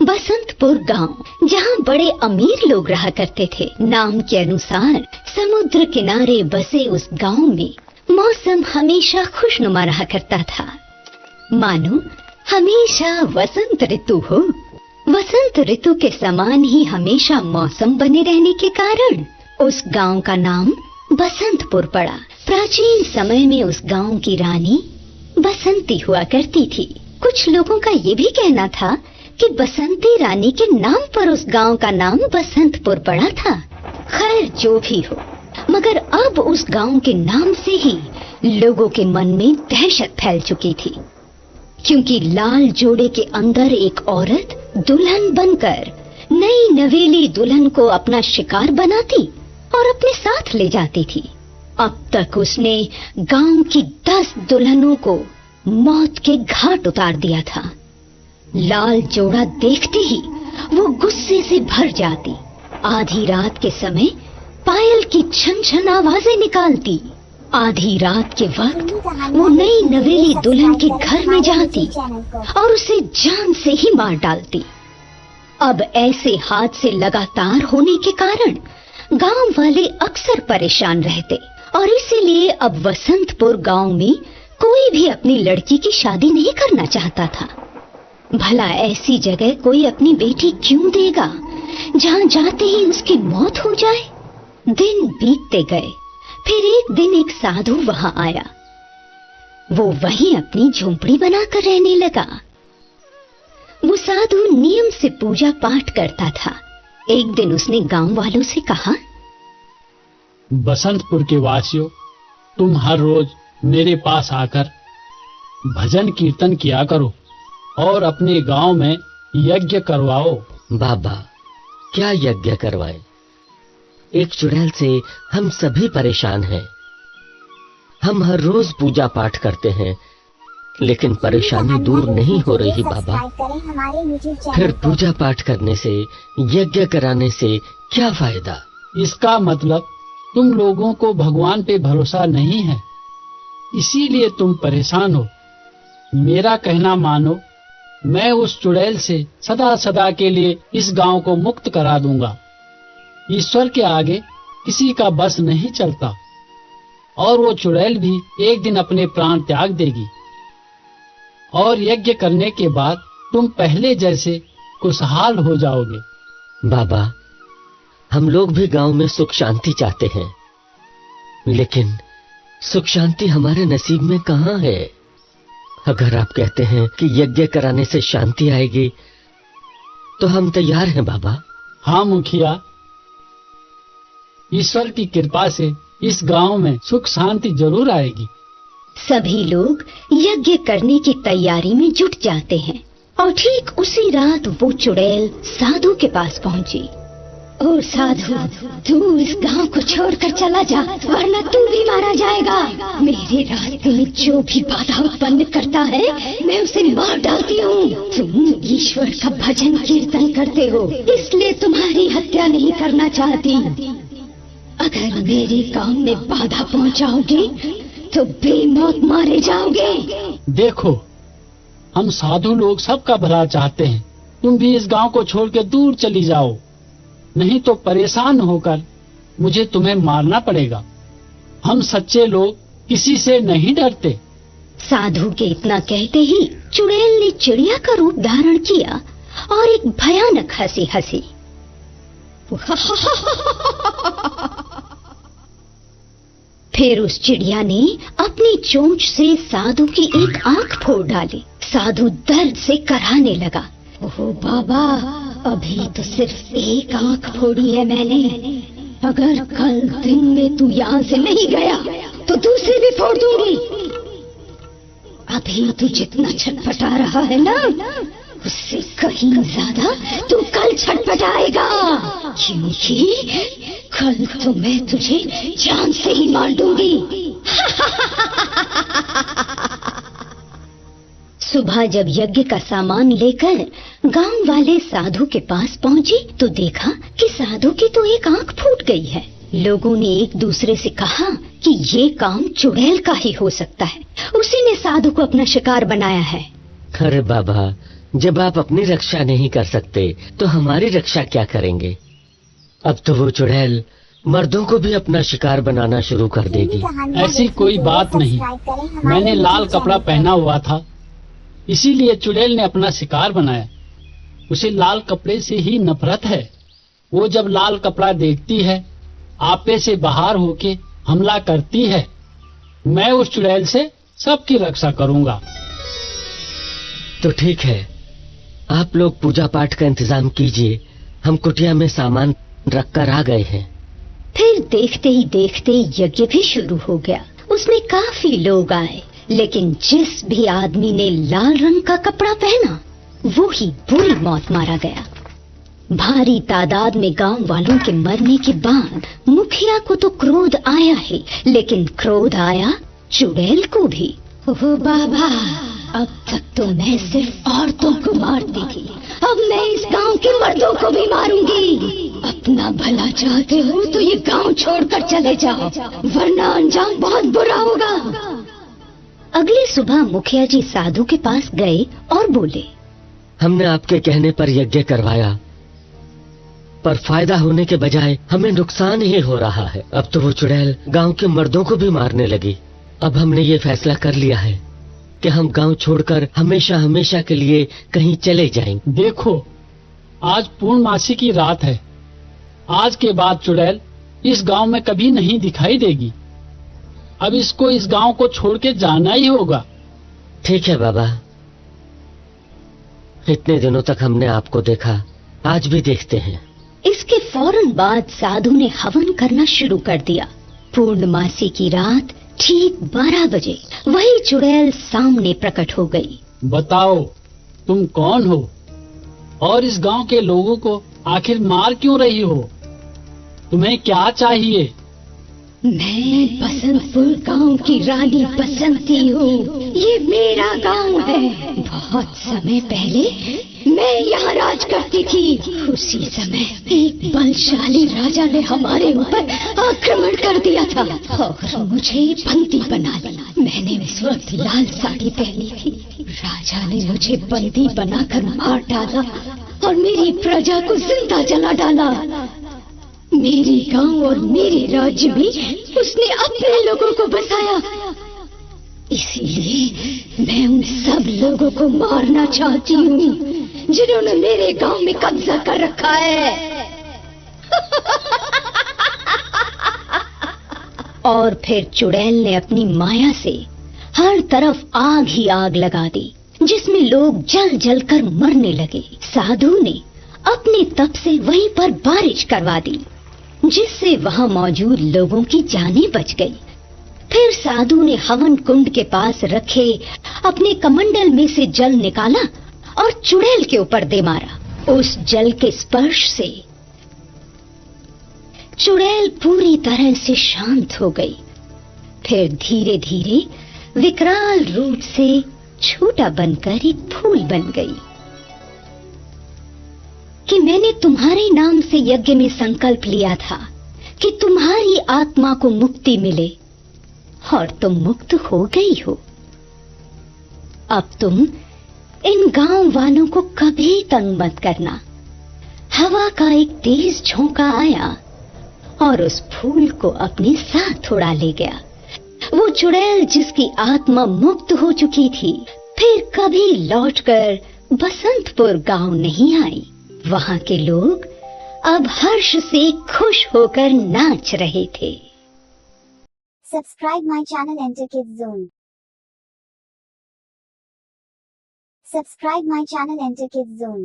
बसंतपुर गांव, जहां बड़े अमीर लोग रहा करते थे। नाम के अनुसार समुद्र किनारे बसे उस गांव में मौसम हमेशा खुशनुमा रहा करता था, मानो हमेशा वसंत ऋतु हो। वसंत ऋतु के समान ही हमेशा मौसम बने रहने के कारण उस गांव का नाम बसंतपुर पड़ा। प्राचीन समय में उस गांव की रानी बसंती हुआ करती थी। कुछ लोगों का ये भी कहना था कि बसंती रानी के नाम पर उस गांव का नाम बसंतपुर पड़ा था। खैर जो भी हो, मगर अब उस गांव के नाम से ही लोगों के मन में दहशत फैल चुकी थी, क्योंकि लाल जोड़े के अंदर एक औरत दुल्हन बनकर नई नवेली दुल्हन को अपना शिकार बनाती और अपने साथ ले जाती थी। अब तक उसने गांव की 10 दुल्हनों को मौत के घाट उतार दिया था। लाल जोड़ा देखते ही वो गुस्से से भर जाती। आधी रात के समय पायल की छन छन आवाजें निकालती। आधी रात के वक्त वो नई नवेली दुल्हन के घर में जाती और उसे जान से ही मार डालती। अब ऐसे हादसे लगातार होने के कारण गांव वाले अक्सर परेशान रहते और इसीलिए अब वसंतपुर गांव में कोई भी अपनी लड़की की शादी नहीं करना चाहता था। भला ऐसी जगह कोई अपनी बेटी क्यों देगा जहां जाते ही उसकी मौत हो जाए। दिन बीतते गए। फिर एक दिन एक साधु वहां आया। वो वहीं अपनी झोंपड़ी बनाकर रहने लगा। वो साधु नियम से पूजा पाठ करता था। एक दिन उसने गांव वालों से कहा, बसंतपुर के वासियों, तुम हर रोज मेरे पास आकर भजन कीर्तन किया करो और अपने गांव में यज्ञ करवाओ। बाबा, क्या यज्ञ करवाएं? एक चुड़ैल से हम सभी परेशान हैं। हम हर रोज पूजा पाठ करते हैं, लेकिन परेशानी दूर नहीं हो रही बाबा। फिर पूजा पाठ करने से, यज्ञ कराने से क्या फायदा? इसका मतलब तुम लोगों को भगवान पे भरोसा नहीं है, इसीलिए तुम परेशान हो। मेरा कहना मानो, मैं उस चुड़ैल से सदा सदा के लिए इस गांव को मुक्त करा दूंगा। ईश्वर के आगे किसी का बस नहीं चलता और वो चुड़ैल भी एक दिन अपने प्राण त्याग देगी और यज्ञ करने के बाद तुम पहले जैसे खुशहाल हो जाओगे। बाबा, हम लोग भी गांव में सुख शांति चाहते हैं, लेकिन सुख शांति हमारे नसीब में कहाँ है? अगर आप कहते हैं कि यज्ञ कराने से शांति आएगी, तो हम तैयार हैं बाबा। हाँ मुखिया, ईश्वर की कृपा से इस गांव में सुख शांति जरूर आएगी। सभी लोग यज्ञ करने की तैयारी में जुट जाते हैं और ठीक उसी रात वो चुड़ैल साधु के पास पहुंची। ओ साधु, तू इस गांव को छोड़कर चला जा, वरना तू भी मारा जाएगा। मेरे रास्ते में जो भी बाधा उत्पन्न करता है, मैं उसे मार डालती हूँ। तुम ईश्वर का भजन कीर्तन करते हो, इसलिए तुम्हारी हत्या नहीं करना चाहती। अगर मेरे काम में बाधा पहुंचाओगे तो बेमौत मारे जाओगे। देखो, हम साधु लोग सबका भला चाहते हैं। तुम भी इस गांव को छोड़ के दूर चली जाओ, नहीं तो परेशान होकर मुझे तुम्हें मारना पड़ेगा। हम सच्चे लोग किसी से नहीं डरते। साधु के इतना कहते ही चुड़ैल ने चिड़िया का रूप धारण किया और एक भयानक हंसी हंसी। फिर उस चिड़िया ने अपनी चोंच से साधु की एक आंख फोड़ डाली। साधु दर्द से कराहने लगा। ओह बाबा, अभी तो सिर्फ एक आंख फोड़ी है मैंने। अगर कल दिन में तू यहाँ से नहीं गया तो दूसरी भी फोड़ दूंगी। अभी तू जितना छटपटा रहा है ना, उससे कहीं ज्यादा तू कल छटपटाएगा, क्योंकि कल तो मैं तुझे जान से ही मार दूंगी। सुबह जब यज्ञ का सामान लेकर गांव वाले साधु के पास पहुंचे तो देखा कि साधु की तो एक आंख फूट गई है। लोगों ने एक दूसरे से कहा कि ये काम चुड़ैल का ही हो सकता है, उसी ने साधु को अपना शिकार बनाया है। अरे बाबा, जब आप अपनी रक्षा नहीं कर सकते तो हमारी रक्षा क्या करेंगे? अब तो वो चुड़ैल मर्दों को भी अपना शिकार बनाना शुरू कर देगी। ऐसी कोई बात नहीं, मैंने लाल कपड़ा पहना हुआ था, इसीलिए चुड़ैल ने अपना शिकार बनाया। उसे लाल कपड़े से ही नफरत है। वो जब लाल कपड़ा देखती है, आपे से बाहर होके हमला करती है। मैं उस चुड़ैल से सबकी रक्षा करूंगा। तो ठीक है, आप लोग पूजा पाठ का इंतजाम कीजिए, हम कुटिया में सामान रखकर आ गए हैं। फिर देखते ही देखते यज्ञ भी शुरू हो गया। उसमें काफी लोग आए, लेकिन जिस भी आदमी ने लाल रंग का कपड़ा पहना वो ही बुरी मौत मारा गया। भारी तादाद में गांव वालों के मरने के बाद मुखिया को तो क्रोध आया ही, लेकिन क्रोध आया चुड़ैल को भी। ओ बाबा, अब तक तो मैं सिर्फ औरतों को मारती थी, अब मैं इस गांव के मर्दों को भी मारूंगी। अपना भला चाहते हो तो ये गांव छोड़कर चले जाओ, वरना अंजाम बहुत बुरा होगा। अगली सुबह मुखिया जी साधु के पास गए और बोले, हमने आपके कहने पर यज्ञ करवाया, पर फायदा होने के बजाय हमें नुकसान ही हो रहा है। अब तो वो चुड़ैल गांव के मर्दों को भी मारने लगी। अब हमने ये फैसला कर लिया है कि हम गांव छोड़कर हमेशा हमेशा के लिए कहीं चले जाएंगे। देखो, आज पूर्णमासी की रात है। आज के बाद चुड़ैल इस गांव में कभी नहीं दिखाई देगी। अब इसको इस गांव को छोड़ के जाना ही होगा। ठीक है बाबा, इतने दिनों तक हमने आपको देखा, आज भी देखते हैं। इसके फौरन बाद साधु ने हवन करना शुरू कर दिया। पूर्णमासी की रात ठीक 12 बजे वही चुड़ैल सामने प्रकट हो गई। बताओ, तुम कौन हो और इस गांव के लोगों को आखिर मार क्यों रही हो? तुम्हें क्या चाहिए? मैं बसंतपुर गांव की रानी बसंती हूँ। ये मेरा गांव है। बहुत समय पहले मैं यहाँ राज करती थी। उसी समय एक बलशाली राजा ने हमारे ऊपर आक्रमण कर दिया था और मुझे बंदी बना लिया। मैंने उस वक्त लाल साड़ी पहनी थी। राजा ने मुझे बंदी बनाकर मार डाला और मेरी प्रजा को जिंदा जला डाला। मेरे गांव और मेरे राज्य में उसने अपने लोगों को बसाया। इसीलिए मैं उन सब लोगों को मारना चाहती हूँ जिन्होंने मेरे गांव में कब्जा कर रखा है। और फिर चुड़ैल ने अपनी माया से हर तरफ आग ही आग लगा दी, जिसमें लोग जल जल कर मरने लगे। साधु ने अपने तप से वहीं पर बारिश करवा दी, जिससे वहां मौजूद लोगों की जानें बच गई। फिर साधु ने हवन कुंड के पास रखे अपने कमंडल में से जल निकाला और चुड़ैल के ऊपर दे मारा। उस जल के स्पर्श से चुड़ैल पूरी तरह से शांत हो गई। फिर धीरे धीरे विकराल रूप से छोटा बनकर एक फूल बन गई। कि मैंने तुम्हारे नाम से यज्ञ में संकल्प लिया था कि तुम्हारी आत्मा को मुक्ति मिले, और तुम मुक्त हो गई हो। अब तुम इन गांव वालों को कभी तंग मत करना। हवा का एक तेज झोंका आया और उस फूल को अपने साथ उड़ा ले गया। वो चुड़ैल जिसकी आत्मा मुक्त हो चुकी थी, फिर कभी लौटकर बसंतपुर गांव नहीं आई। वहां के लोग अब हर्ष से खुश होकर नाच रहे थे। Subscribe my channel Enter Kids Zone. Subscribe my channel Enter Kids Zone.